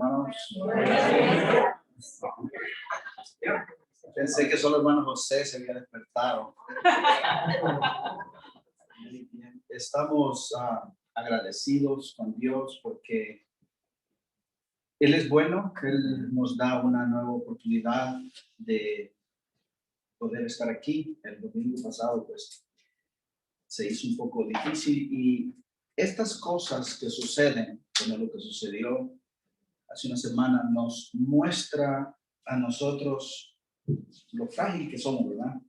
hermanos. Pensé que solo el hermano José se había despertado. Estamos agradecidos con Dios porque Él es bueno, que Él nos da una nueva oportunidad de poder estar aquí. El domingo pasado, pues, se hizo un poco difícil y estas cosas que suceden, como lo que sucedió hace una semana, nos muestra a nosotros lo frágil que somos, ¿verdad?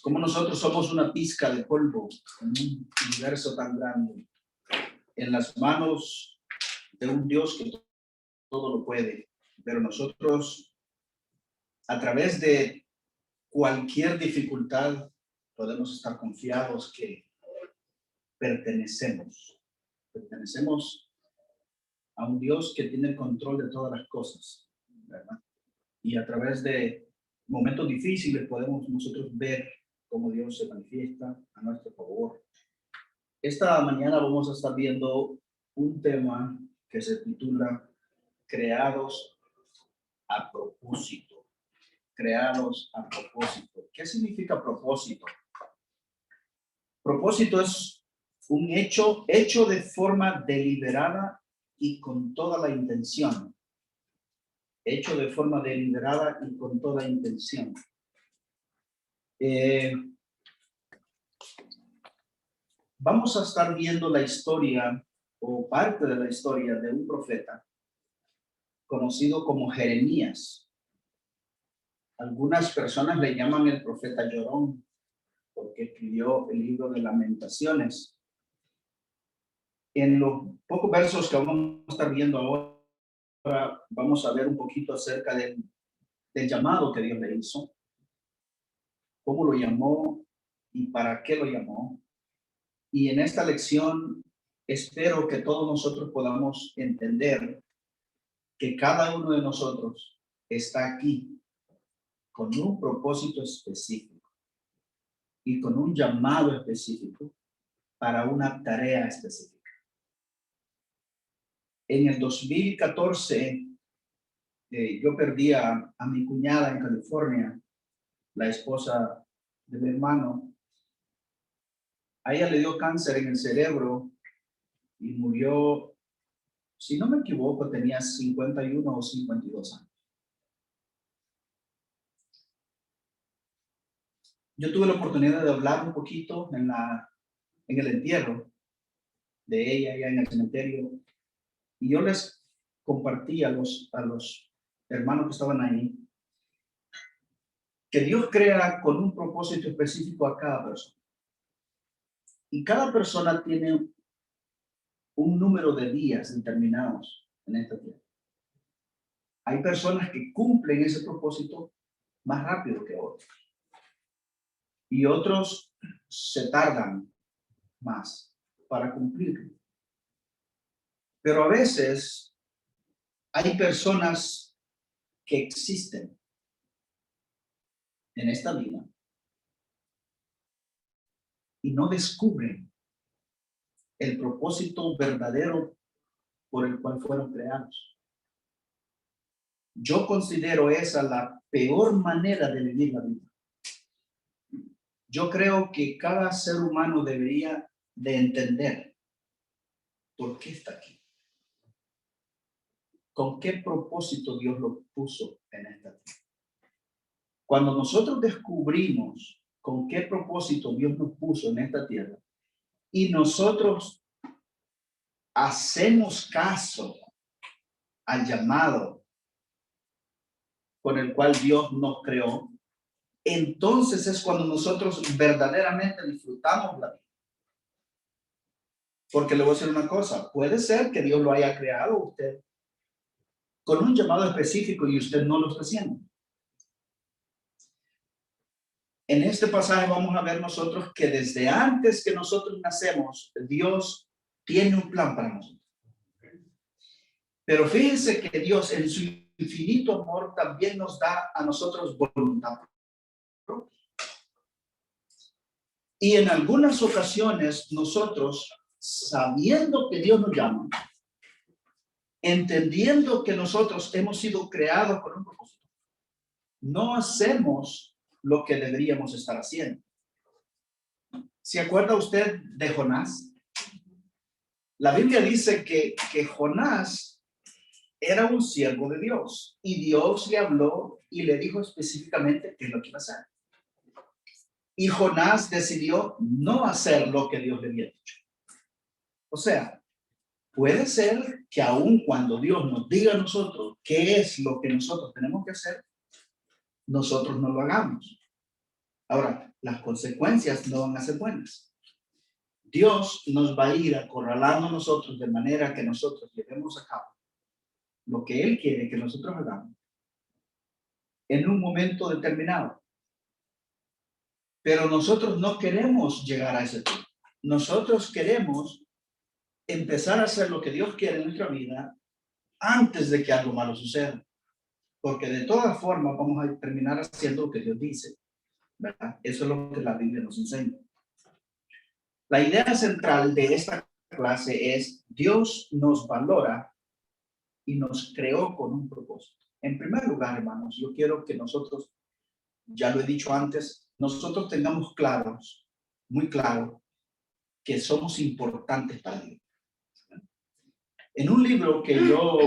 Como nosotros somos una pizca de polvo en un universo tan grande, en las manos de un Dios que todo lo puede, pero nosotros, a través de cualquier dificultad, podemos estar confiados que pertenecemos a un Dios que tiene el control de todas las cosas, ¿verdad? Y a través de momentos difíciles podemos nosotros ver cómo Dios se manifiesta a nuestro favor. Esta mañana vamos a estar viendo un tema que se titula Creados a propósito. Creados a propósito. ¿Qué significa propósito? Propósito es un hecho de forma deliberada y con toda la intención. Hecho de forma deliberada y con toda intención. Vamos a estar viendo la historia o parte de la historia de un profeta conocido como Jeremías. Algunas personas le llaman el profeta llorón porque escribió el libro de Lamentaciones. En los pocos versos que vamos a estar viendo ahora, vamos a ver un poquito acerca del llamado que Dios le hizo, cómo lo llamó y para qué lo llamó. Y en esta lección espero que todos nosotros podamos entender que cada uno de nosotros está aquí con un propósito específico y con un llamado específico para una tarea específica. En el 2014, yo perdí a mi cuñada en California, la esposa de mi hermano. A ella le dio cáncer en el cerebro y murió, si no me equivoco, tenía 51 o 52 años. Yo tuve la oportunidad de hablar un poquito en el entierro de ella allá en el cementerio, y yo les compartí a los hermanos que estaban ahí que Dios crea con un propósito específico a cada persona. Y cada persona tiene un número de días determinados en esta tierra. Hay personas que cumplen ese propósito más rápido que otros. Y otros se tardan más para cumplirlo. Pero a veces hay personas que existen en esta vida y no descubren el propósito verdadero por el cual fueron creados. Yo considero esa la peor manera de vivir la vida. Yo creo que cada ser humano debería de entender por qué está aquí. ¿Con qué propósito Dios lo puso en esta tierra? Cuando nosotros descubrimos con qué propósito Dios nos puso en esta tierra y nosotros hacemos caso al llamado con el cual Dios nos creó, entonces es cuando nosotros verdaderamente disfrutamos la vida. Porque le voy a decir una cosa, puede ser que Dios lo haya creado a usted con un llamado específico y usted no lo está haciendo. En este pasaje vamos a ver nosotros que desde antes que nosotros nacemos, Dios tiene un plan para nosotros. Pero fíjense que Dios en su infinito amor también nos da a nosotros voluntad. Y en algunas ocasiones nosotros, sabiendo que Dios nos llama, entendiendo que nosotros hemos sido creados con un propósito, no hacemos lo que deberíamos estar haciendo. ¿Se acuerda usted de Jonás? La Biblia dice que Jonás era un siervo de Dios y Dios le habló y le dijo específicamente qué es lo que iba a hacer. Y Jonás decidió no hacer lo que Dios le había dicho. O sea, puede ser que aun cuando Dios nos diga a nosotros qué es lo que nosotros tenemos que hacer, nosotros no lo hagamos. Ahora, las consecuencias no van a ser buenas. Dios nos va a ir acorralando a nosotros de manera que nosotros llevemos a cabo lo que Él quiere que nosotros hagamos en un momento determinado. Pero nosotros no queremos llegar a ese punto. Nosotros queremos empezar a hacer lo que Dios quiere en nuestra vida antes de que algo malo suceda. Porque de todas formas vamos a terminar haciendo lo que Dios dice, ¿verdad? Eso es lo que la Biblia nos enseña. La idea central de esta clase es: Dios nos valora y nos creó con un propósito. En primer lugar, hermanos, yo quiero que nosotros, ya lo he dicho antes, nosotros tengamos claros, muy claro, que somos importantes para Dios. En un libro que yo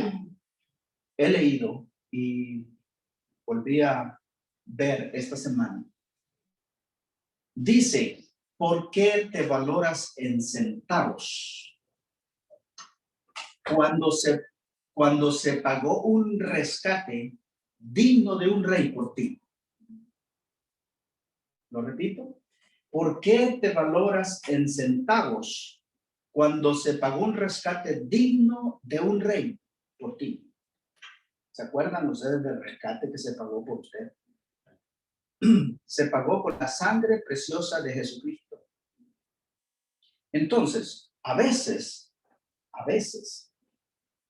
he leído y volví a ver esta semana, dice: ¿por qué te valoras en centavos cuando se pagó un rescate digno de un rey por ti? Lo repito. ¿Por qué te valoras en centavos cuando se pagó un rescate digno de un rey por ti? ¿Se acuerdan ustedes del rescate que se pagó por usted? Se pagó por la sangre preciosa de Jesucristo. Entonces, a veces,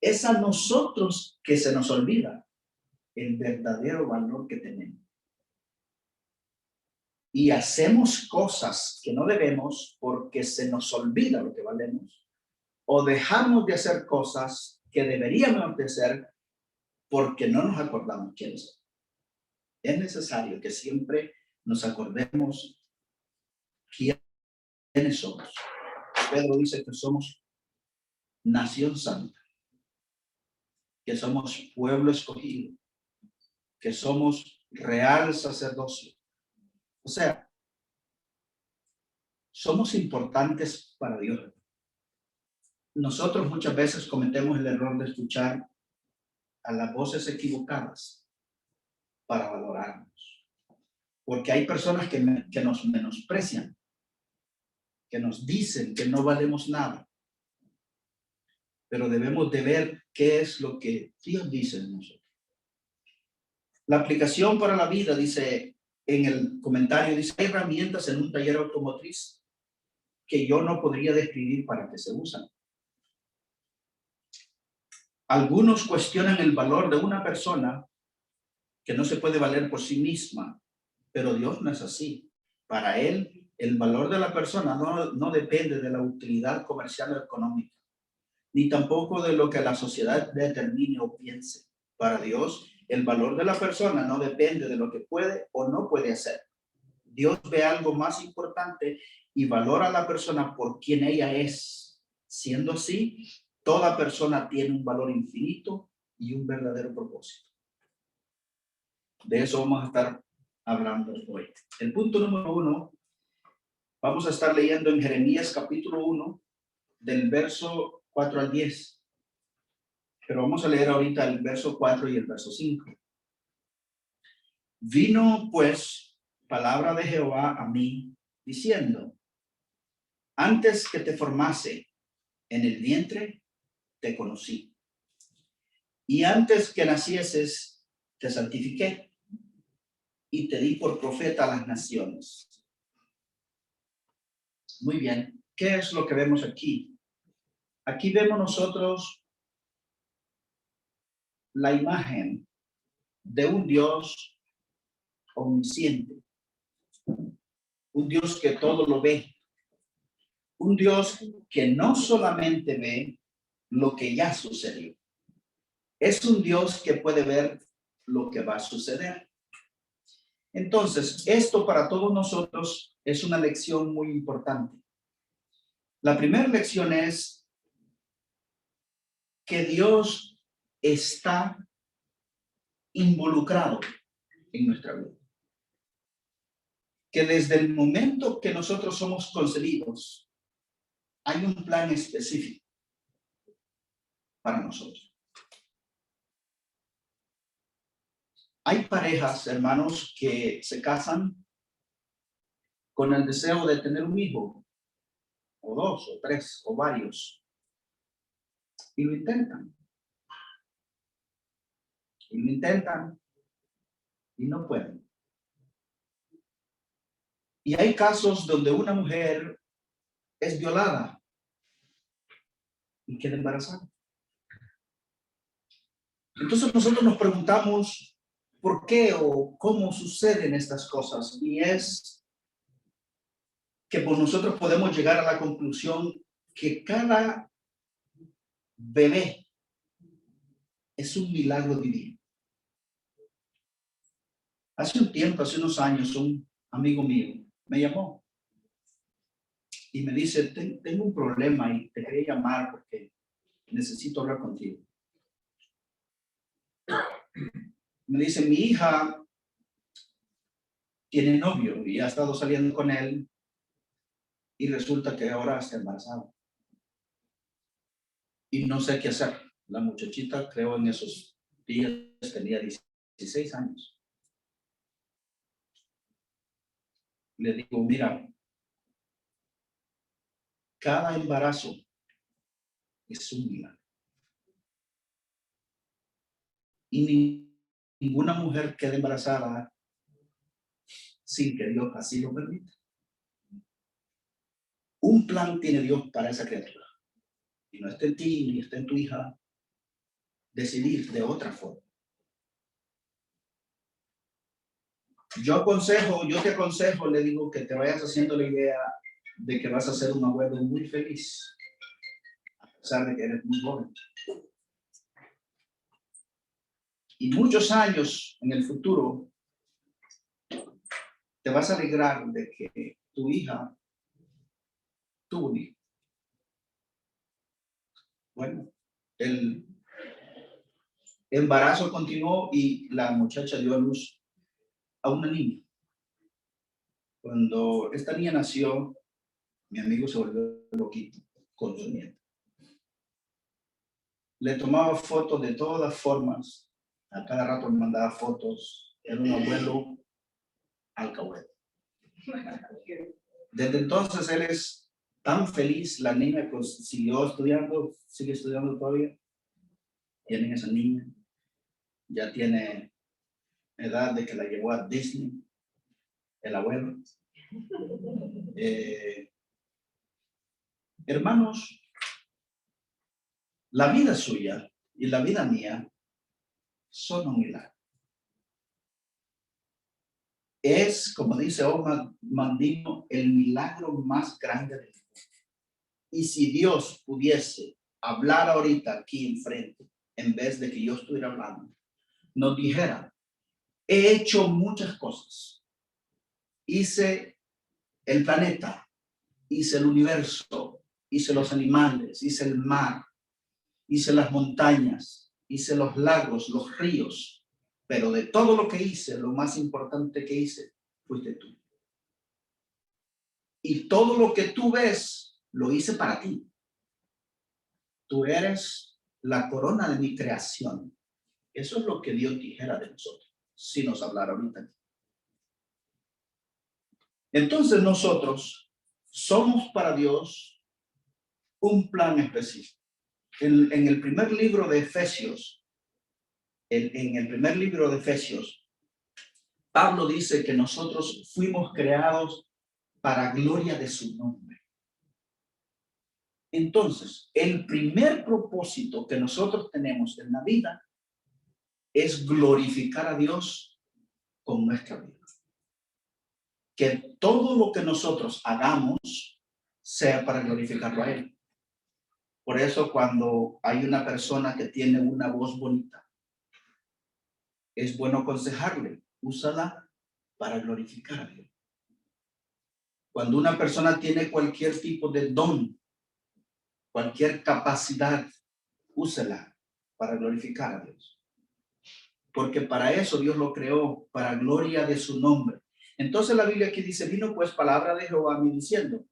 es a nosotros que se nos olvida el verdadero valor que tenemos. Y hacemos cosas que no debemos porque se nos olvida lo que valemos, o dejamos de hacer cosas que deberíamos de hacer porque no nos acordamos quiénes somos. Es necesario que siempre nos acordemos quiénes somos. Pedro dice que somos nación santa, que somos pueblo escogido, que somos real sacerdocio. O sea, somos importantes para Dios. Nosotros muchas veces cometemos el error de escuchar a las voces equivocadas para valorarnos. Porque hay personas que nos menosprecian, que nos dicen que no valemos nada. Pero debemos de ver qué es lo que Dios dice de nosotros. La aplicación para la vida, dice en el comentario, dice: hay herramientas en un taller automotriz que yo no podría describir para qué se usan. Algunos cuestionan el valor de una persona que no se puede valer por sí misma, pero Dios no es así. Para Él, el valor de la persona no depende de la utilidad comercial o económica, ni tampoco de lo que la sociedad determine o piense. Para Dios, el valor de la persona no depende de lo que puede o no puede hacer. Dios ve algo más importante y valora a la persona por quien ella es. Siendo así, toda persona tiene un valor infinito y un verdadero propósito. De eso vamos a estar hablando hoy. El punto número 1, vamos a estar leyendo en Jeremías capítulo 1, del verso 4 al 10. Pero vamos a leer ahorita el verso 4 y el verso 5. Vino pues palabra de Jehová a mí, diciendo: antes que te formase en el vientre, te conocí. Y antes que nacieses, te santifiqué y te di por profeta a las naciones. Muy bien, ¿qué es lo que vemos aquí? Aquí vemos nosotros la imagen de un Dios omnisciente, un Dios que todo lo ve, un Dios que no solamente ve lo que ya sucedió, Es un Dios que puede ver lo que va a suceder. Entonces, esto para todos nosotros es una lección muy importante. La primera lección es que Dios está involucrado en nuestra vida. Que desde el momento que nosotros somos concebidos, hay un plan específico para nosotros. Hay parejas, hermanos, que se casan con el deseo de tener un hijo, o dos, o tres, o varios, y lo intentan. Y lo intentan, y no pueden. Y hay casos donde una mujer es violada y queda embarazada. Entonces nosotros nos preguntamos por qué o cómo suceden estas cosas. Y es que por nosotros podemos llegar a la conclusión que cada bebé es un milagro divino. Hace un tiempo, hace unos años, un amigo mío me llamó y me dice, tengo un problema y te quería llamar porque necesito hablar contigo. Me dice, mi hija tiene novio y ha estado saliendo con él y resulta que ahora está embarazada. Y no sé qué hacer. La muchachita, creo en esos días, tenía 16 años. Le digo, mira, cada embarazo es un milagro. Y ninguna mujer queda embarazada sin que Dios así lo permita. Un plan tiene Dios para esa criatura. Y no está en ti, ni está en tu hija decidir de otra forma. Yo te aconsejo, le digo, que te vayas haciendo la idea de que vas a ser un abuelo muy feliz, a pesar de que eres muy joven. Y muchos años en el futuro te vas a alegrar de que tu hija tuvo un hijo. Bueno, el embarazo continuó y la muchacha dio a luz a una niña. Cuando esta niña nació, mi amigo se volvió loquito con su nieta. Le tomaba fotos de todas formas. A cada rato me mandaba fotos. Era un abuelo alcahuete. Desde entonces él es tan feliz. La niña pues siguió estudiando, sigue estudiando todavía. Tienen esa niña. Ya tiene edad de que la llevó a Disney, el abuelo. Hermanos, la vida suya y la vida mía son un milagro. Es, como dice Omar Mandino, el milagro más grande del mundo. Y si Dios pudiese hablar ahorita aquí enfrente, en vez de que yo estuviera hablando, nos dijera, he hecho muchas cosas. Hice el planeta, hice el universo, hice los animales, hice el mar, hice las montañas, hice los lagos, los ríos, pero de todo lo que hice, lo más importante que hice fuiste tú. Y todo lo que tú ves, lo hice para ti. Tú eres la corona de mi creación. Eso es lo que Dios dijera de nosotros, si nos hablara ahorita. Entonces nosotros somos para Dios un plan específico. En el primer libro de Efesios, en el primer libro de Efesios, Pablo dice que nosotros fuimos creados para gloria de su nombre. Entonces, el primer propósito que nosotros tenemos en la vida es glorificar a Dios con nuestra vida. Que todo lo que nosotros hagamos sea para glorificarlo a Él. Por eso cuando hay una persona que tiene una voz bonita, es bueno aconsejarle, úsala para glorificar a Dios. Cuando una persona tiene cualquier tipo de don, cualquier capacidad, úsela para glorificar a Dios. Porque para eso Dios lo creó, para gloria de su nombre. Entonces la Biblia aquí dice, vino pues palabra de Jehová a mí diciendo,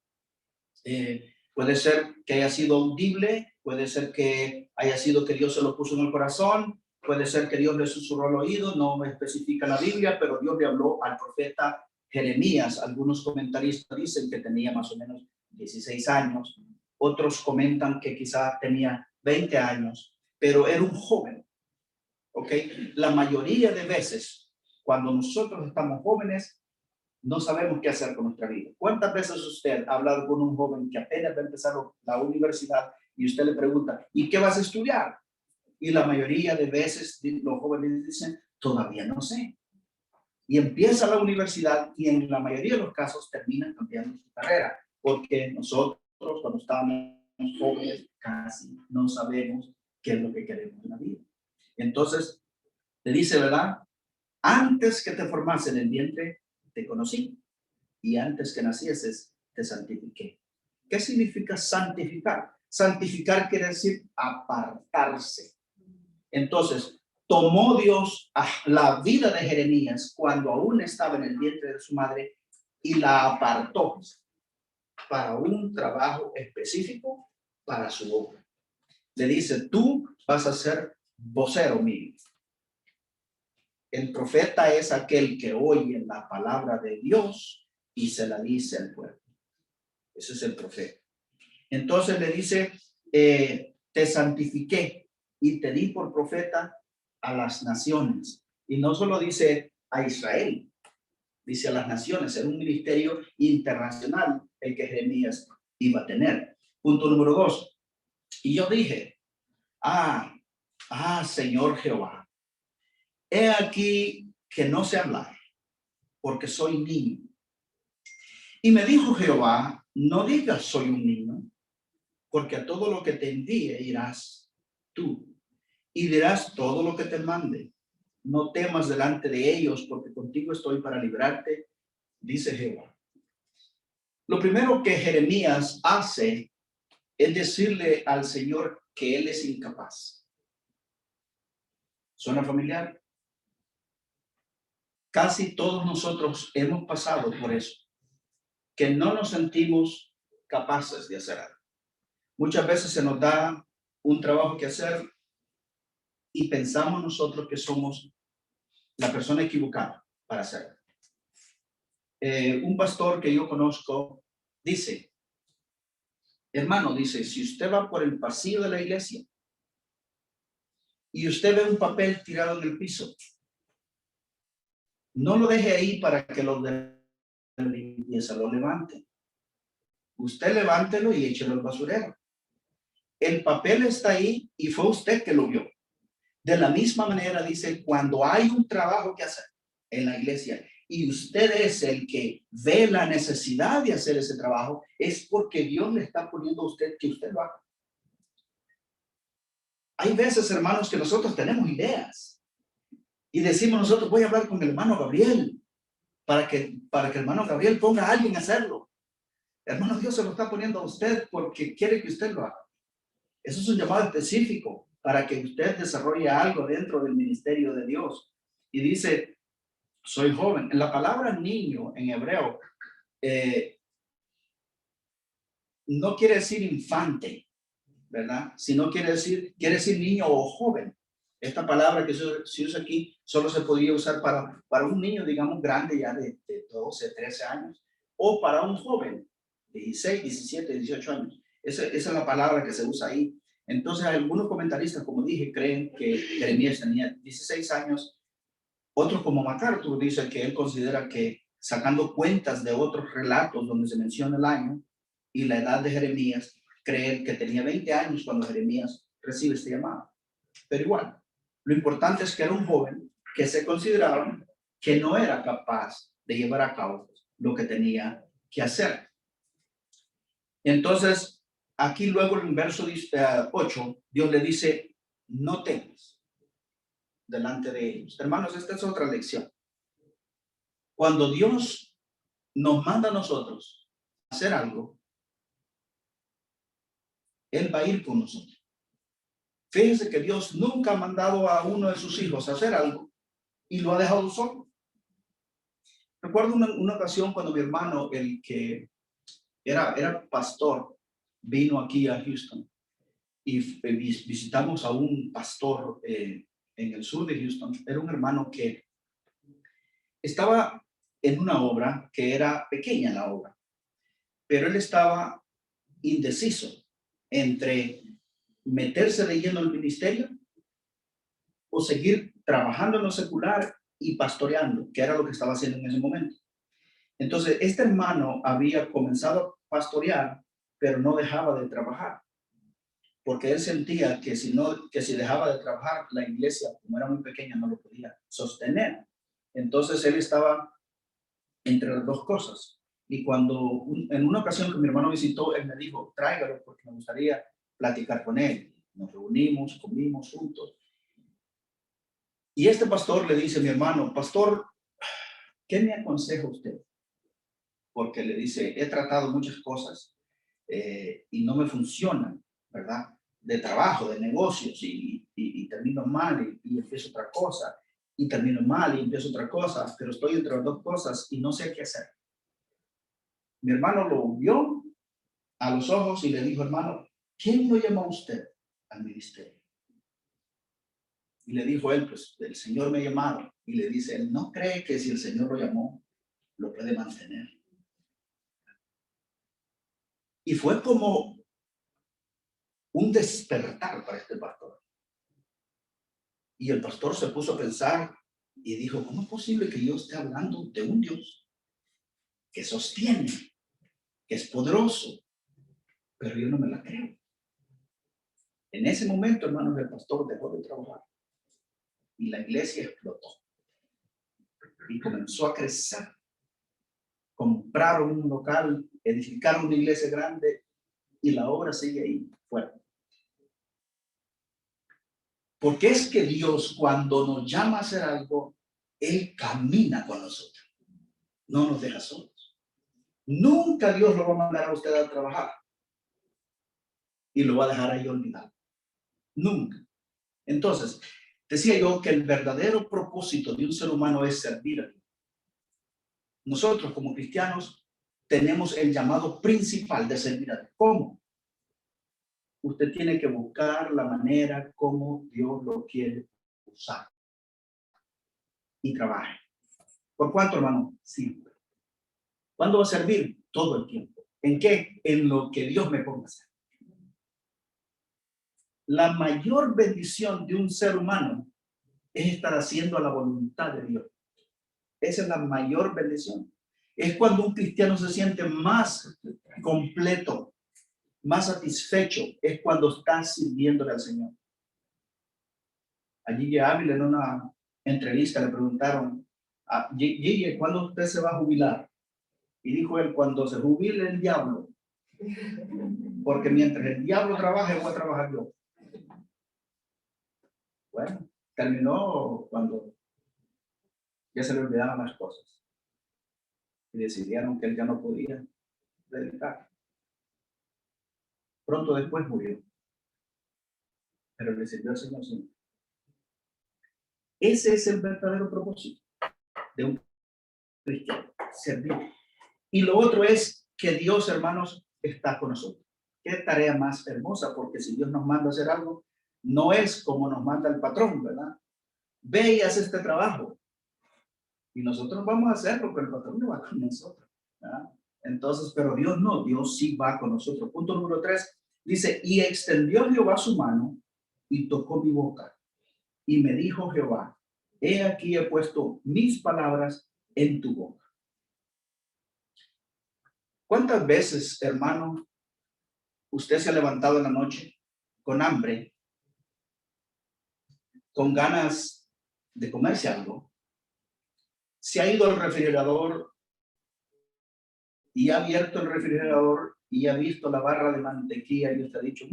puede ser que haya sido audible, puede ser que haya sido que Dios se lo puso en el corazón, puede ser que Dios le susurró al oído, no me especifica la Biblia, pero Dios le habló al profeta Jeremías. Algunos comentaristas dicen que tenía más o menos 16 años, otros comentan que quizá tenía 20 años, pero era un joven, ¿ok? La mayoría de veces, cuando nosotros estamos jóvenes, no sabemos qué hacer con nuestra vida. ¿Cuántas veces usted ha hablado con un joven que apenas va a empezar la universidad y usted le pregunta, ¿y qué vas a estudiar? Y la mayoría de veces los jóvenes dicen, todavía no sé. Y empieza la universidad y en la mayoría de los casos terminan cambiando su carrera, porque nosotros cuando estábamos jóvenes casi no sabemos qué es lo que queremos en la vida. Entonces, te dice, ¿verdad? Antes que te formase en el vientre, te conocí. Y antes que nacieses, te santifiqué. ¿Qué significa santificar? Santificar quiere decir apartarse. Entonces, tomó Dios a la vida de Jeremías cuando aún estaba en el vientre de su madre y la apartó para un trabajo específico para su obra. Le dice, tú vas a ser vocero mío. El profeta es aquel que oye la palabra de Dios y se la dice al pueblo. Ese es el profeta. Entonces le dice, te santifiqué y te di por profeta a las naciones. Y no solo dice a Israel, dice a las naciones. Era un ministerio internacional el que Jeremías iba a tener. Punto número 2. Y yo dije, Señor Jehová, he aquí que no sé hablar, porque soy niño. Y me dijo Jehová, no digas soy un niño, porque a todo lo que te envíe irás tú, y dirás todo lo que te mande. No temas delante de ellos, porque contigo estoy para librarte, dice Jehová. Lo primero que Jeremías hace es decirle al Señor que él es incapaz. ¿Suena familiar? Casi todos nosotros hemos pasado por eso, que no nos sentimos capaces de hacer algo. Muchas veces se nos da un trabajo que hacer y pensamos nosotros que somos la persona equivocada para hacerlo. Un pastor que yo conozco dice, hermano, dice, si usted va por el pasillo de la iglesia y usted ve un papel tirado en el piso, no lo deje ahí para que los de la limpieza lo levanten. Usted levántelo y échelo al basurero. El papel está ahí y fue usted que lo vio. De la misma manera dice, cuando hay un trabajo que hacer en la iglesia y usted es el que ve la necesidad de hacer ese trabajo, es porque Dios le está poniendo a usted que usted lo haga. Hay veces, hermanos, que nosotros tenemos ideas y decimos nosotros, voy a hablar con el hermano Gabriel para que el hermano Gabriel ponga a alguien a hacerlo. Hermano, Dios se lo está poniendo a usted porque quiere que usted lo haga. Eso es un llamado específico para que usted desarrolle algo dentro del ministerio de Dios. Y dice, soy joven. En la palabra niño en hebreo no quiere decir infante, ¿verdad? Sino quiere decir niño o joven. Esta palabra que se usa aquí solo se podría usar para un niño, digamos, grande ya de 12, 13 años, o para un joven, 16, 17, 18 años. Esa es la palabra que se usa ahí. Entonces, algunos comentaristas, como dije, creen que Jeremías tenía 16 años. Otros, como MacArthur, dice que él considera que, sacando cuentas de otros relatos donde se menciona el año y la edad de Jeremías, creen que tenía 20 años cuando Jeremías recibe este llamado. Pero igual, lo importante es que era un joven que se consideraba que no era capaz de llevar a cabo lo que tenía que hacer. Entonces, aquí luego en el verso 8, Dios le dice, no temas delante de ellos. Hermanos, esta es otra lección. Cuando Dios nos manda a nosotros a hacer algo, Él va a ir con nosotros. Fíjense que Dios nunca ha mandado a uno de sus hijos a hacer algo y lo ha dejado solo. Recuerdo una ocasión cuando mi hermano, el que era pastor, vino aquí a Houston y visitamos a un pastor en el sur de Houston. Era un hermano que estaba en una obra que era pequeña la obra, pero él estaba indeciso entre meterse de lleno al ministerio o seguir trabajando en lo secular y pastoreando, que era lo que estaba haciendo en ese momento. Entonces, este hermano había comenzado a pastorear, pero no dejaba de trabajar, porque él sentía que si dejaba de trabajar, la iglesia, como era muy pequeña, no lo podía sostener. Entonces, él estaba entre las dos cosas. Y cuando en una ocasión que mi hermano visitó, él me dijo, tráigalo porque me gustaría platicar con él. Nos reunimos, comimos juntos. Y este pastor le dice a mi hermano, pastor, ¿qué me aconseja usted? Porque le dice, he tratado muchas cosas y no me funcionan, ¿verdad? De trabajo, de negocios, y termino mal y empiezo otra cosa, y termino mal y empiezo otra cosa, pero estoy entre las dos cosas y no sé qué hacer. Mi hermano lo vio a los ojos y le dijo, hermano, ¿quién lo llamó a usted al ministerio? Y le dijo él, pues el Señor me ha llamado. Y le dice, él no cree que si el Señor lo llamó, lo puede mantener. Y fue como un despertar para este pastor. Y el pastor se puso a pensar y dijo, ¿cómo es posible que yo esté hablando de un Dios que sostiene, que es poderoso, pero yo no me la creo? En ese momento, hermanos, el pastor dejó de trabajar y la iglesia explotó y comenzó a crecer. Compraron un local, edificaron una iglesia grande y la obra sigue ahí fuerte. Porque es que Dios, cuando nos llama a hacer algo, Él camina con nosotros, no nos deja solos. Nunca Dios lo va a mandar a usted a trabajar y lo va a dejar ahí olvidado. Nunca. Entonces, decía yo que el verdadero propósito de un ser humano es servir a Dios. Nosotros como cristianos tenemos el llamado principal de servir a Dios. ¿Cómo? Usted tiene que buscar la manera como Dios lo quiere usar y trabaje. ¿Por cuánto, hermano? Siempre. ¿Cuándo va a servir? Todo el tiempo. ¿En qué? En lo que Dios me ponga a hacer. La mayor bendición de un ser humano es estar haciendo la voluntad de Dios. Esa es la mayor bendición. Es cuando un cristiano se siente más completo, más satisfecho, es cuando está sirviéndole al Señor. A Gigi Ávila en una entrevista le preguntaron, a Gigi, ¿cuándo usted se va a jubilar? Y dijo él, cuando se jubile el diablo, porque mientras el diablo trabaje, voy a trabajar yo. Bueno, terminó cuando ya se le olvidaban las cosas y decidieron que él ya no podía dedicar. Pronto después murió, pero le sirvió al Señor siempre. Ese es el verdadero propósito de un cristiano, servir. Y lo otro es que Dios, hermanos, está con nosotros. Qué tarea más hermosa, porque si Dios nos manda a hacer algo, no es como nos manda el patrón, ¿verdad? Ve y haz este trabajo. Y nosotros vamos a hacerlo, pero el patrón no va con nosotros, ¿verdad? Entonces, pero Dios no, Dios sí va con nosotros. Punto número 3, dice, y extendió Jehová su mano y tocó mi boca. Y me dijo Jehová, he aquí he puesto mis palabras en tu boca. ¿Cuántas veces, hermano, usted se ha levantado en la noche con hambre, con ganas de comerse algo, se ha ido al refrigerador y ha abierto el refrigerador y ha visto la barra de mantequilla y usted ha dicho,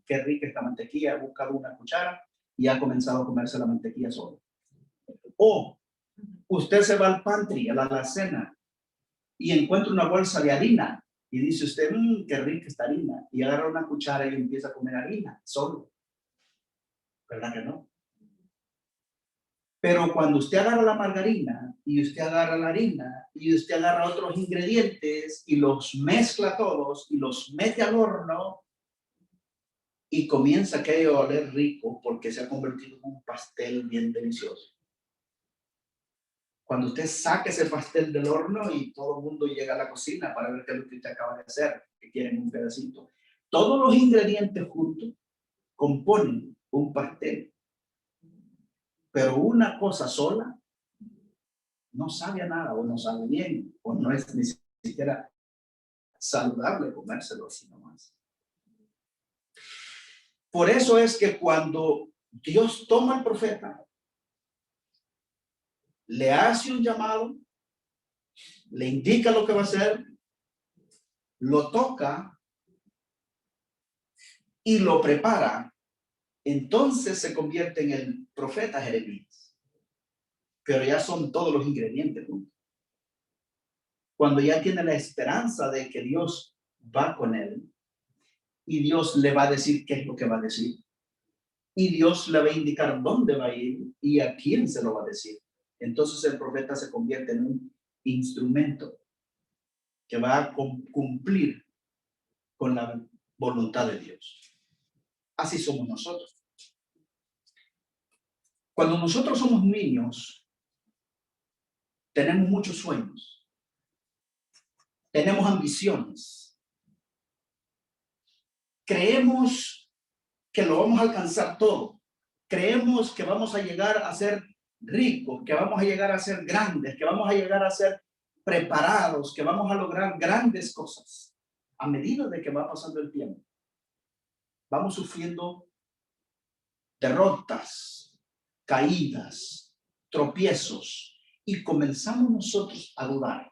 qué rica esta mantequilla, ha buscado una cuchara y ha comenzado a comerse la mantequilla solo. O usted se va al pantry, a la alacena, y encuentra una bolsa de harina y dice usted, qué rica esta harina, y agarra una cuchara y empieza a comer harina solo. ¿Verdad que no? Pero cuando usted agarra la margarina y usted agarra la harina y usted agarra otros ingredientes y los mezcla todos y los mete al horno y comienza aquello a oler rico porque se ha convertido en un pastel bien delicioso. Cuando usted saca ese pastel del horno y todo el mundo llega a la cocina para ver qué es lo que usted acaba de hacer, que quieren un pedacito. Todos los ingredientes juntos componen un pastel. Pero una cosa sola no sabe a nada, o no sabe bien, o no es ni siquiera saludable comérselo así nomás. Por eso es que cuando Dios toma al profeta, le hace un llamado, le indica lo que va a hacer, lo toca y lo prepara, entonces se convierte en el profeta Jeremías. Pero ya son todos los ingredientes, ¿no? Cuando ya tiene la esperanza de que Dios va con él y Dios le va a decir qué es lo que va a decir y Dios le va a indicar dónde va a ir y a quién se lo va a decir. Entonces el profeta se convierte en un instrumento que va a cumplir con la voluntad de Dios. Así somos nosotros. Cuando nosotros somos niños, tenemos muchos sueños, tenemos ambiciones, creemos que lo vamos a alcanzar todo, creemos que vamos a llegar a ser ricos, que vamos a llegar a ser grandes, que vamos a llegar a ser preparados, que vamos a lograr grandes cosas. A medida de que va pasando el tiempo, vamos sufriendo derrotas, caídas, tropiezos, y comenzamos nosotros a dudar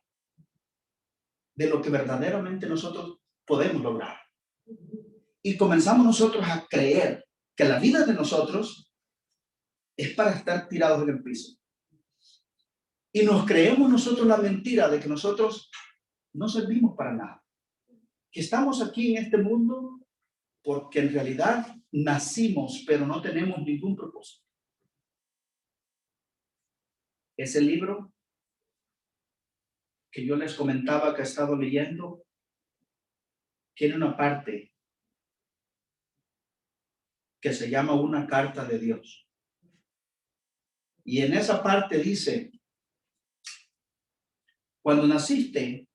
de lo que verdaderamente nosotros podemos lograr. Y comenzamos nosotros a creer que la vida de nosotros es para estar tirados en el piso. Y nos creemos nosotros la mentira de que nosotros no servimos para nada. Que estamos aquí en este mundo porque en realidad nacimos, pero no tenemos ningún propósito. Ese libro que yo les comentaba que he estado leyendo tiene una parte que se llama Una carta de Dios. Y en esa parte dice, cuando naciste,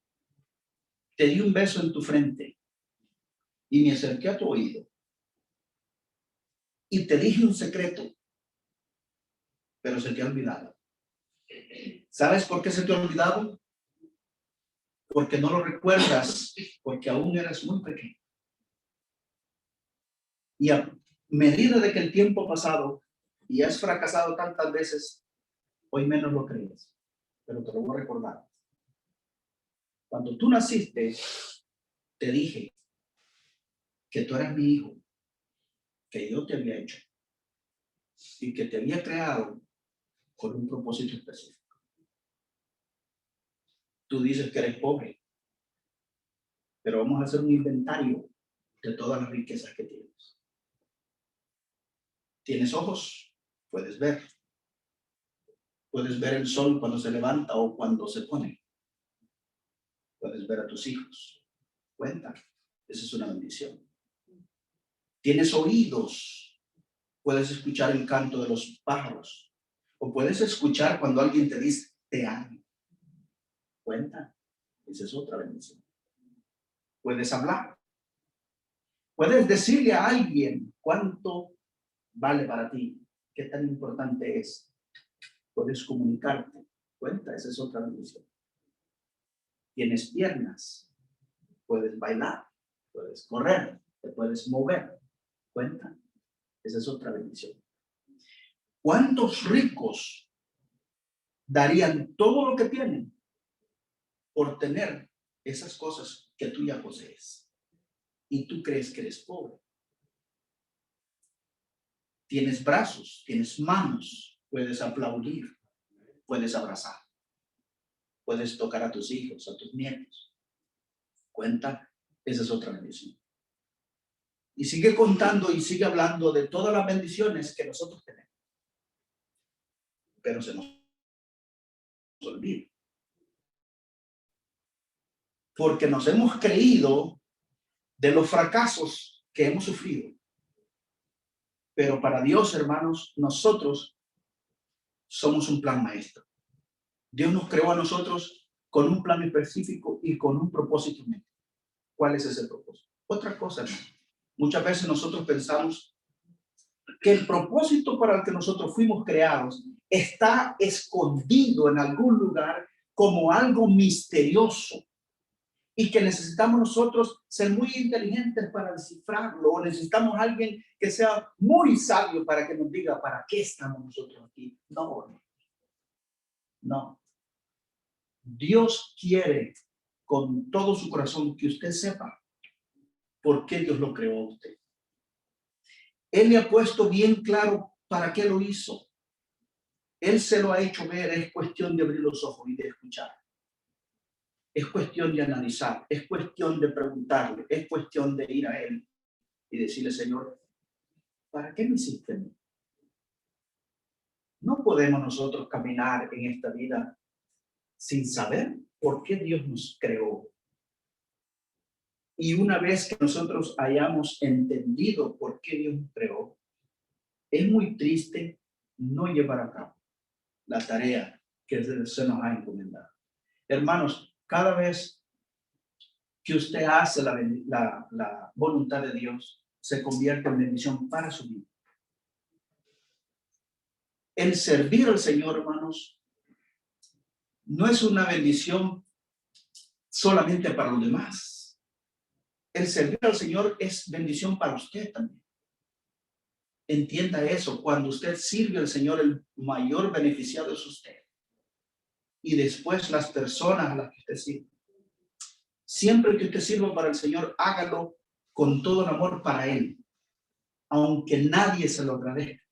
te di un beso en tu frente y me acerqué a tu oído y te dije un secreto, pero se te ha olvidado. ¿Sabes por qué se te ha olvidado? Porque no lo recuerdas, porque aún eres muy pequeño. Y a medida de que el tiempo ha pasado y has fracasado tantas veces, hoy menos lo crees, pero te lo voy a recordar. Cuando tú naciste, te dije que tú eras mi hijo, que yo te había hecho y que te había creado con un propósito específico. Tú dices que eres pobre, pero vamos a hacer un inventario de todas las riquezas que tienes. ¿Tienes ojos? Puedes ver. Puedes ver el sol cuando se levanta o cuando se pone. Puedes ver a tus hijos. Cuenta. Esa es una bendición. Tienes oídos. Puedes escuchar el canto de los pájaros. O puedes escuchar cuando alguien te dice, te amo. Cuenta. Esa es otra bendición. Puedes hablar. Puedes decirle a alguien cuánto vale para ti, qué tan importante es. Puedes comunicarte. Cuenta, esa es otra bendición. Tienes piernas. Puedes bailar. Puedes correr. Te puedes mover. Cuenta. Esa es otra bendición. ¿Cuántos ricos darían todo lo que tienen por tener esas cosas que tú ya posees? y tú crees que eres pobre. Tienes brazos, tienes manos, puedes aplaudir, puedes abrazar, puedes tocar a tus hijos, a tus nietos. Cuenta, esa es otra bendición. Y sigue contando y sigue hablando de todas las bendiciones que nosotros tenemos. Pero se nos olvida. Porque nos hemos creído de los fracasos que hemos sufrido. Pero para Dios, hermanos, nosotros somos un plan maestro. Dios nos creó a nosotros con un plan específico y con un propósito. ¿Cuál es ese propósito? Otra cosa, hermano. Muchas veces nosotros pensamos que el propósito para el que nosotros fuimos creados está escondido en algún lugar como algo misterioso y que necesitamos nosotros ser muy inteligentes para descifrarlo, o necesitamos a alguien que sea muy sabio para que nos diga para qué estamos nosotros aquí. No, no. Dios quiere con todo su corazón que usted sepa por qué Dios lo creó a usted. Él le ha puesto bien claro para qué lo hizo. Él se lo ha hecho ver. Es cuestión de abrir los ojos y de escuchar. Es cuestión de analizar. Es cuestión de preguntarle. Es cuestión de ir a Él y decirle, Señor, ¿para qué me hiciste a mí? No podemos nosotros caminar en esta vida sin saber por qué Dios nos creó. Y una vez que nosotros hayamos entendido por qué Dios nos creó, es muy triste no llevar a cabo la tarea que se nos ha encomendado. Hermanos, cada vez que usted hace la voluntad de Dios, se convierte en bendición para su vida. El servir al Señor, hermanos, no es una bendición solamente para los demás. El servir al Señor es bendición para usted también. Entienda eso. Cuando usted sirve al Señor, el mayor beneficiado es usted. Y después las personas a las que usted sirve. Siempre que usted sirva para el Señor, hágalo con todo el amor para Él. Aunque nadie se lo agradezca.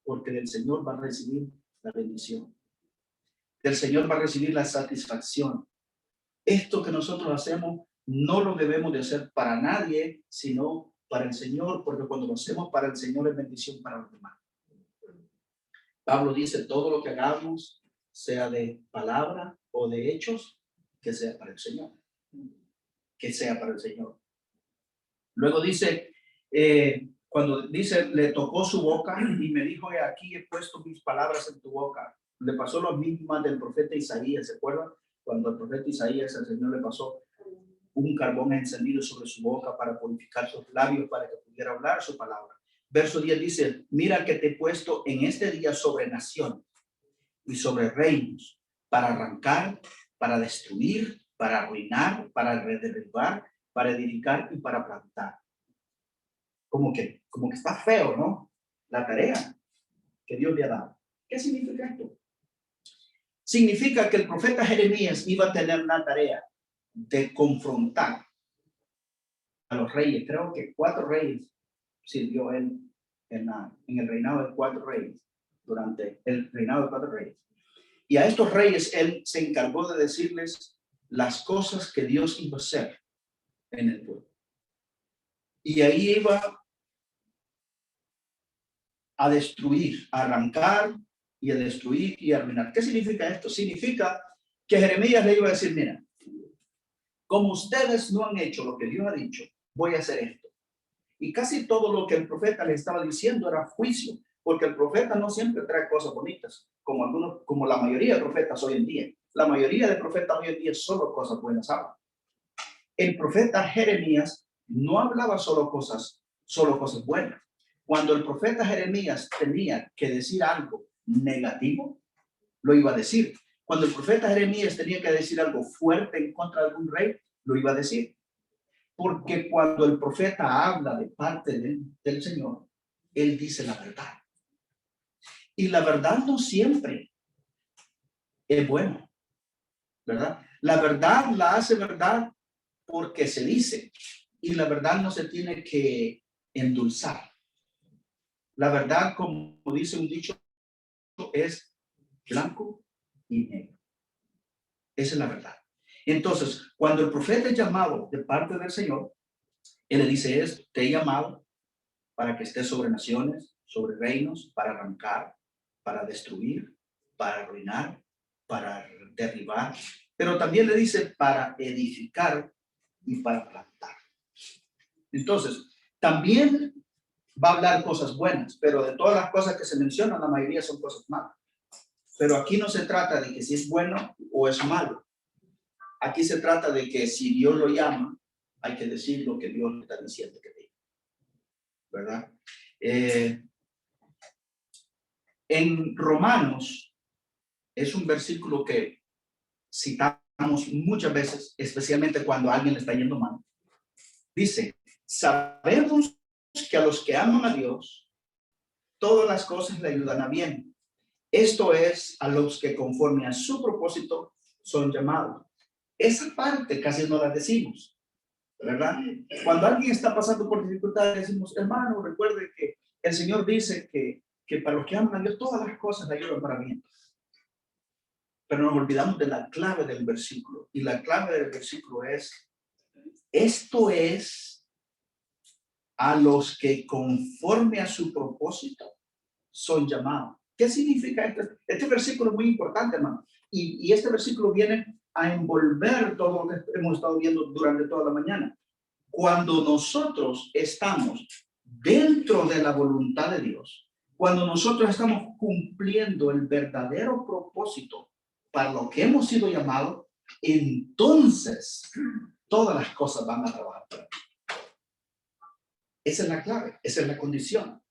Porque del Señor va a recibir la bendición. Del Señor va a recibir la satisfacción. Esto que nosotros hacemos no lo debemos de hacer para nadie, sino para el Señor, porque cuando lo hacemos para el Señor es bendición para los demás. Pablo dice, todo lo que hagamos, sea de palabra o de hechos, que sea para el Señor. Que sea para el Señor. Luego dice, cuando dice, le tocó su boca y me dijo, aquí he puesto mis palabras en tu boca. Le pasó lo mismo del profeta Isaías, ¿se acuerdan? Cuando el profeta Isaías, el Señor le pasó un carbón encendido sobre su boca para purificar sus labios, para que pudiera hablar su palabra. Verso 10 dice, mira que te he puesto en este día sobre naciones y sobre reinos, para arrancar, para destruir, para arruinar, para derribar, para edificar y para plantar. Como que está feo, ¿no? La tarea que Dios le ha dado. ¿Qué significa esto? Significa que el profeta Jeremías iba a tener una tarea de confrontar a los reyes. Creo que 4 reyes sirvió él en el reinado de 4 reyes, durante el reinado de 4 reyes. Y a estos reyes él se encargó de decirles las cosas que Dios iba a hacer en el pueblo. Y ahí iba a destruir, a arrancar y a destruir y a arruinar. ¿Qué significa esto? Significa que Jeremías le iba a decir, mira, como ustedes no han hecho lo que Dios ha dicho, voy a hacer esto. Y casi todo lo que el profeta le estaba diciendo era juicio, porque el profeta no siempre trae cosas bonitas, como la mayoría de profetas hoy en día. La mayoría de profetas hoy en día solo cosas buenas hablan. El profeta Jeremías no hablaba solo cosas buenas. Cuando el profeta Jeremías tenía que decir algo negativo, lo iba a decir. Cuando el profeta Jeremías tenía que decir algo fuerte en contra de algún rey, lo iba a decir. Porque cuando el profeta habla de parte del Señor, él dice la verdad. Y la verdad no siempre es buena, ¿verdad? La verdad la hace verdad porque se dice. Y la verdad no se tiene que endulzar. La verdad, como dice un dicho, es blanco y negro. Esa es la verdad. Entonces, cuando el profeta es llamado de parte del Señor, él le dice, te he llamado para que estés sobre naciones, sobre reinos, para arrancar, para destruir, para arruinar, para derribar. Pero también le dice para edificar y para plantar. Entonces, también va a hablar cosas buenas, pero de todas las cosas que se mencionan, la mayoría son cosas malas. Pero aquí no se trata de que si es bueno o es malo. Aquí se trata de que si Dios lo llama, hay que decir lo que Dios le está diciendo que diga. ¿Verdad? En Romanos es un versículo que citamos muchas veces, especialmente cuando a alguien le está yendo mal. Dice, sabemos que a los que aman a Dios, todas las cosas le ayudan a bien. Esto es a los que conforme a su propósito son llamados. Esa parte casi no la decimos, ¿verdad? Cuando alguien está pasando por dificultades, decimos, hermano, recuerde que el Señor dice que para los que aman a Dios, todas las cosas le ayudan para bien. Pero nos olvidamos de la clave del versículo. Y la clave del versículo es, esto es a los que conforme a su propósito son llamados. ¿Qué significa esto? Este versículo es muy importante, hermano. Y este versículo viene a envolver todo lo que hemos estado viendo durante toda la mañana. Cuando nosotros estamos dentro de la voluntad de Dios, cuando nosotros estamos cumpliendo el verdadero propósito para lo que hemos sido llamados, entonces todas las cosas van a trabajar para ti. Esa es la clave, esa es la condición.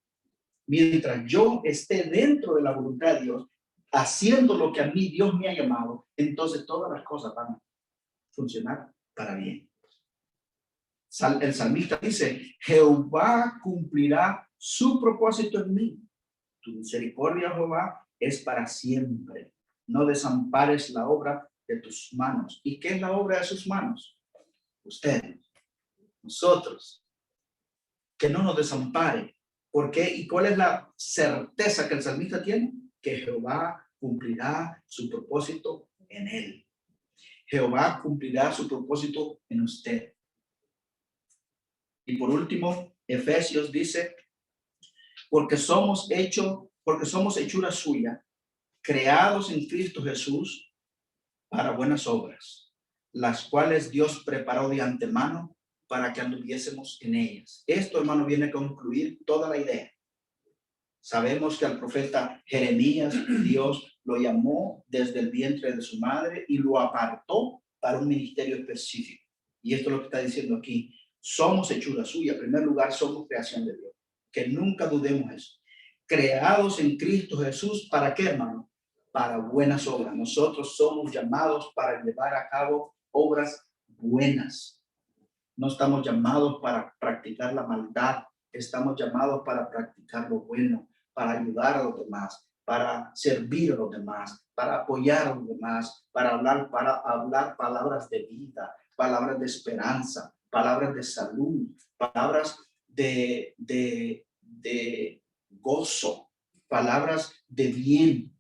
Mientras yo esté dentro de la voluntad de Dios, haciendo lo que a mí Dios me ha llamado, entonces todas las cosas van a funcionar para bien. El salmista dice, Jehová cumplirá su propósito en mí. Tu misericordia, Jehová, es para siempre. No desampares la obra de tus manos. ¿Y qué es la obra de sus manos? Usted, nosotros. Que no nos desampare. ¿Por qué? ¿Y cuál es la certeza que el salmista tiene? Que Jehová cumplirá su propósito en él. Jehová cumplirá su propósito en usted. Y por último, Efesios dice, porque somos hechura suya, creados en Cristo Jesús para buenas obras, las cuales Dios preparó de antemano para que anduviésemos en ellas. Esto, hermano, viene a concluir toda la idea. Sabemos que al profeta Jeremías, Dios lo llamó desde el vientre de su madre y lo apartó para un ministerio específico. Y esto es lo que está diciendo aquí. Somos hechura suya. En primer lugar, somos creación de Dios. Que nunca dudemos eso. Creados en Cristo Jesús, ¿para qué, hermano? Para buenas obras. Nosotros somos llamados para llevar a cabo obras buenas. No estamos llamados para practicar la maldad. Estamos llamados para practicar lo bueno, para ayudar a los demás, para servir a los demás, para apoyar a los demás, para hablar palabras de vida, palabras de esperanza, palabras de salud, palabras de gozo, palabras de bien.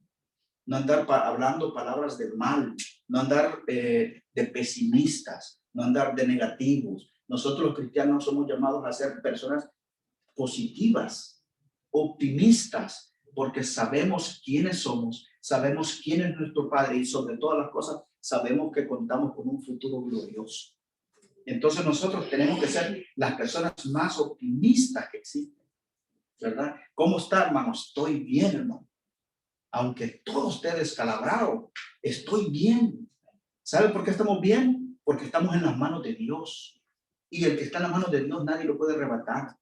No andar hablando palabras de mal, no andar de pesimistas, no andar de negativos. Nosotros los cristianos somos llamados a ser personas positivas, optimistas, porque sabemos quiénes somos, sabemos quién es nuestro Padre y sobre todas las cosas sabemos que contamos con un futuro glorioso. Entonces nosotros tenemos que ser las personas más optimistas que existen, ¿verdad? ¿Cómo está, hermano? Estoy bien, hermano. Aunque todo esté descalabrado, estoy bien. ¿Sabe por qué estamos bien? Porque estamos en las manos de Dios. Y el que está en las manos de Dios nadie lo puede arrebatar.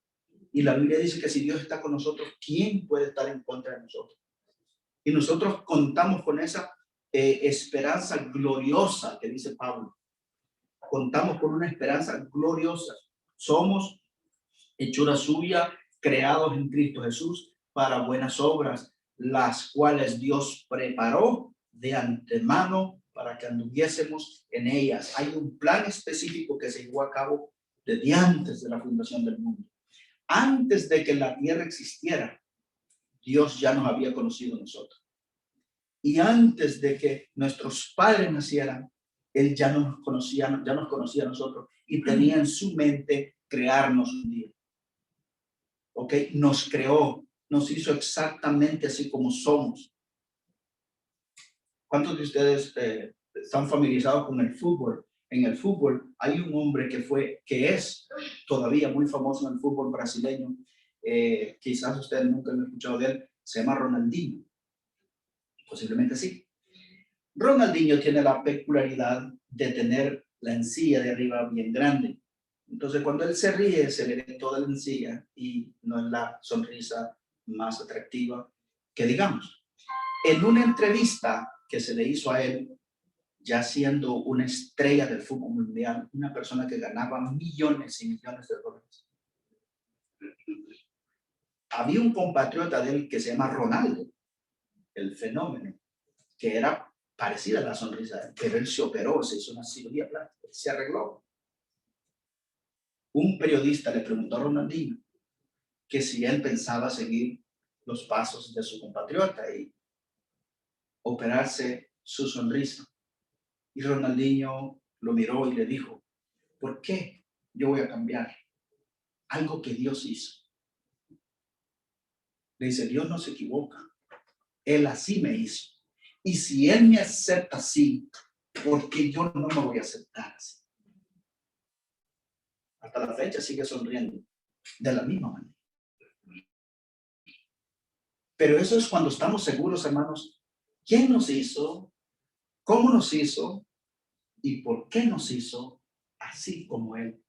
Y la Biblia dice que si Dios está con nosotros, ¿quién puede estar en contra de nosotros? Y nosotros contamos con esa esperanza gloriosa que dice Pablo. Contamos con una esperanza gloriosa. Somos hechura suya, creados en Cristo Jesús para buenas obras, las cuales Dios preparó de antemano para que anduviésemos en ellas. Hay un plan específico que se llevó a cabo desde antes de la fundación del mundo. Antes de que la tierra existiera, Dios ya nos había conocido a nosotros. Y antes de que nuestros padres nacieran, Él ya nos conocía a nosotros y tenía en su mente crearnos un día. ¿Ok? Nos creó, nos hizo exactamente así como somos. ¿Cuántos de ustedes están familiarizados con el fútbol? En el fútbol hay un hombre que es todavía muy famoso en el fútbol brasileño. Quizás ustedes nunca han escuchado de él. Se llama Ronaldinho. Posiblemente sí. Ronaldinho tiene la peculiaridad de tener la encía de arriba bien grande. Entonces, cuando él se ríe, se le ve toda la encía y no es la sonrisa más atractiva que digamos. En una entrevista que se le hizo a él, ya siendo una estrella del fútbol mundial, una persona que ganaba millones y millones de dólares, había un compatriota de él que se llama Ronaldo, el fenómeno, que era parecida a la sonrisa, pero él se operó, se hizo una cirugía plástica, se arregló. Un periodista le preguntó a Ronaldinho que si él pensaba seguir los pasos de su compatriota y operarse su sonrisa. Y Ronaldinho lo miró y le dijo, ¿por qué yo voy a cambiar algo que Dios hizo? Le dice, Dios no se equivoca. Él así me hizo. Y si Él me acepta así, ¿por qué yo no me voy a aceptar así? Hasta la fecha sigue sonriendo de la misma manera. Pero eso es cuando estamos seguros, hermanos, quién nos hizo, cómo nos hizo y por qué nos hizo así como Él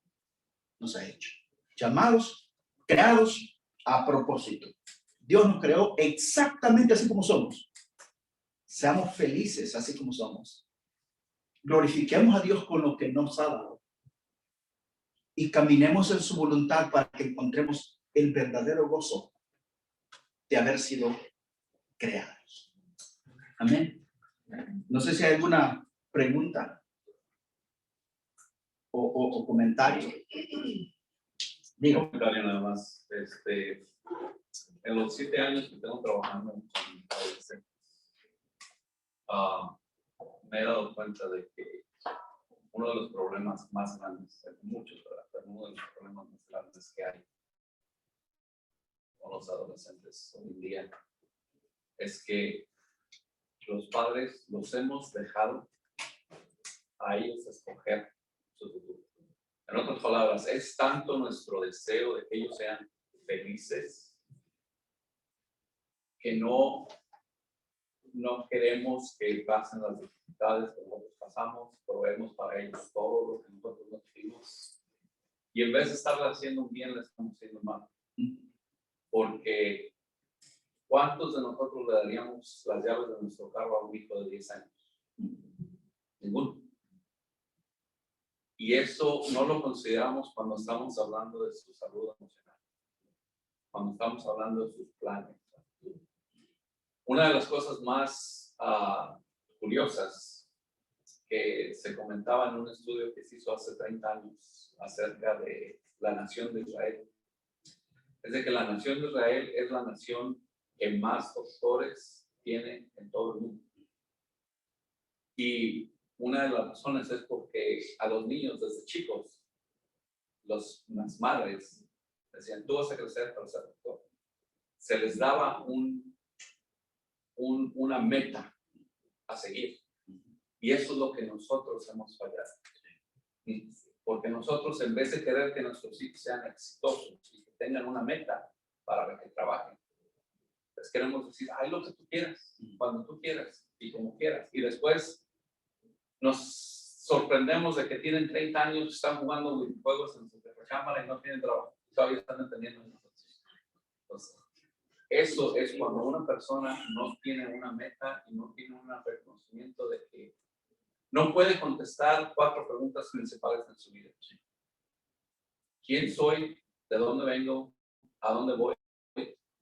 nos ha hecho. Llamados, creados a propósito. Dios nos creó exactamente así como somos. Seamos felices así como somos. Glorifiquemos a Dios con lo que nos ha dado. Y caminemos en su voluntad para que encontremos el verdadero gozo de haber sido creados. Amén. No sé si hay alguna pregunta o comentario. Digo. Comentario nada más. En los 7 años que tengo trabajando con adolescentes, me he dado cuenta de que uno de los problemas más grandes, muchos, pero uno de los problemas más grandes que hay con los adolescentes hoy en día es que los padres los hemos dejado a ellos escoger su futuro. En otras palabras, es tanto nuestro deseo de que ellos sean felices que no queremos que pasen las dificultades que nosotros pasamos, proveemos para ellos todo lo que nosotros no tuvimos. Y en vez de estarle haciendo un bien, le estamos haciendo mal. Porque ¿cuántos de nosotros le daríamos las llaves de nuestro carro a un hijo de 10 años? Ninguno. Y eso no lo consideramos cuando estamos hablando de su salud emocional, cuando estamos hablando de sus planes. Una de las cosas más curiosas que se comentaba en un estudio que se hizo hace 30 años acerca de la nación de Israel es de que la nación de Israel es la nación que más doctores tiene en todo el mundo. Y una de las razones es porque a los niños desde chicos, las madres decían, tú vas a crecer para ser doctor. Se les daba una meta a seguir. Y eso es lo que nosotros hemos fallado. Porque nosotros, en vez de querer que nuestros hijos sean exitosos y que tengan una meta para que trabajen, les queremos decir, haz lo que tú quieras, cuando tú quieras y como quieras. Y después nos sorprendemos de que tienen 30 años, están jugando videojuegos en su recámara y no tienen trabajo. Todavía están entendiendo nosotros. Entonces, eso es cuando una persona no tiene una meta y no tiene un reconocimiento de que no puede contestar 4 preguntas principales en su vida. ¿Quién soy? ¿De dónde vengo? ¿A dónde voy?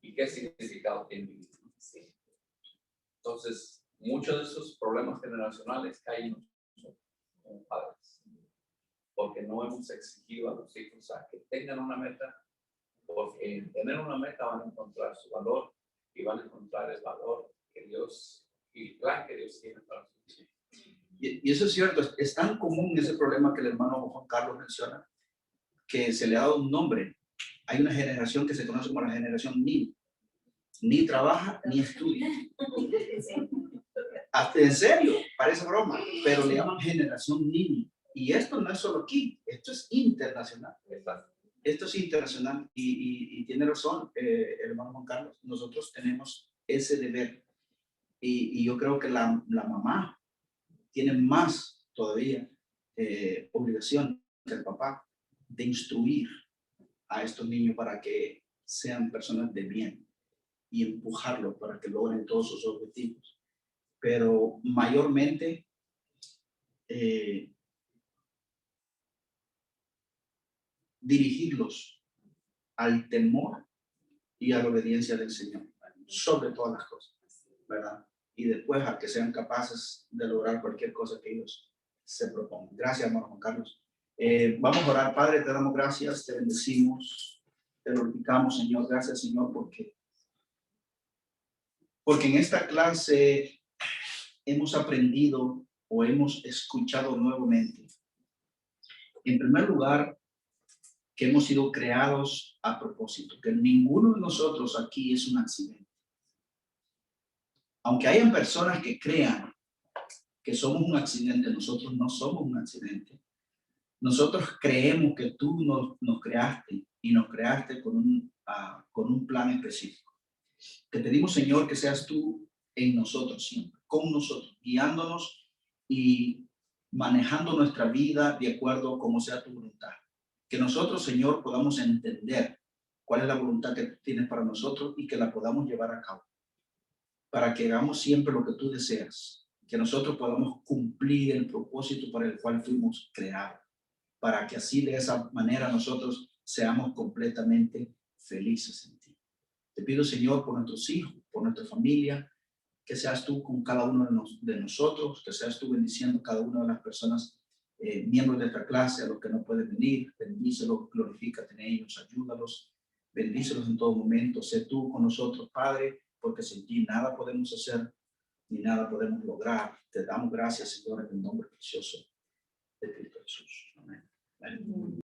¿Y qué significado tiene mi vida? Entonces, muchos de esos problemas generacionales caen como padres. porque no hemos exigido a los hijos a que tengan una meta, porque en tener una meta van a encontrar su valor y van a encontrar el valor que Dios y el plan que Dios tiene para sus hijos. Y eso es cierto, es tan común ese problema que el hermano Juan Carlos menciona, que se le ha dado un nombre. Hay una generación que se conoce como la generación ni trabaja ni estudia. Hasta en serio, parece broma, pero le llaman generación Nini. Y esto no es solo aquí, esto es internacional. Esto es internacional y tiene razón el hermano Juan Carlos. Nosotros tenemos ese deber y yo creo que la mamá tiene más todavía obligación que el papá de instruir a estos niños para que sean personas de bien y empujarlos para que logren todos sus objetivos. Pero mayormente dirigirlos al temor y a la obediencia del Señor, sobre todas las cosas, ¿verdad? Y después a que sean capaces de lograr cualquier cosa que ellos se propongan. Gracias, hermano Juan Carlos. Vamos a orar. Padre, te damos gracias, te bendecimos, te glorificamos, Señor. Gracias, Señor, porque en esta clase hemos aprendido o hemos escuchado nuevamente. En primer lugar, que hemos sido creados a propósito, que ninguno de nosotros aquí es un accidente. Aunque hayan personas que crean que somos un accidente, nosotros no somos un accidente. Nosotros creemos que tú nos creaste y nos creaste con un plan específico. Te pedimos, Señor, que seas tú en nosotros siempre, con nosotros, guiándonos y manejando nuestra vida de acuerdo a como sea tu voluntad. Que nosotros, Señor, podamos entender cuál es la voluntad que tú tienes para nosotros y que la podamos llevar a cabo. Para que hagamos siempre lo que tú deseas. Que nosotros podamos cumplir el propósito para el cual fuimos creados. Para que así de esa manera nosotros seamos completamente felices en ti. Te pido, Señor, por nuestros hijos, por nuestra familia, que seas tú con cada uno de nosotros, que seas tú bendiciendo a cada una de las personas, miembros de esta clase, a los que no pueden venir. Bendícelos, glorifícate en ellos, ayúdalos, bendícelos en todo momento. Sé tú con nosotros, Padre, porque sin ti nada podemos hacer ni nada podemos lograr. Te damos gracias, Señor, en el nombre precioso de Cristo Jesús. Amén. Amén.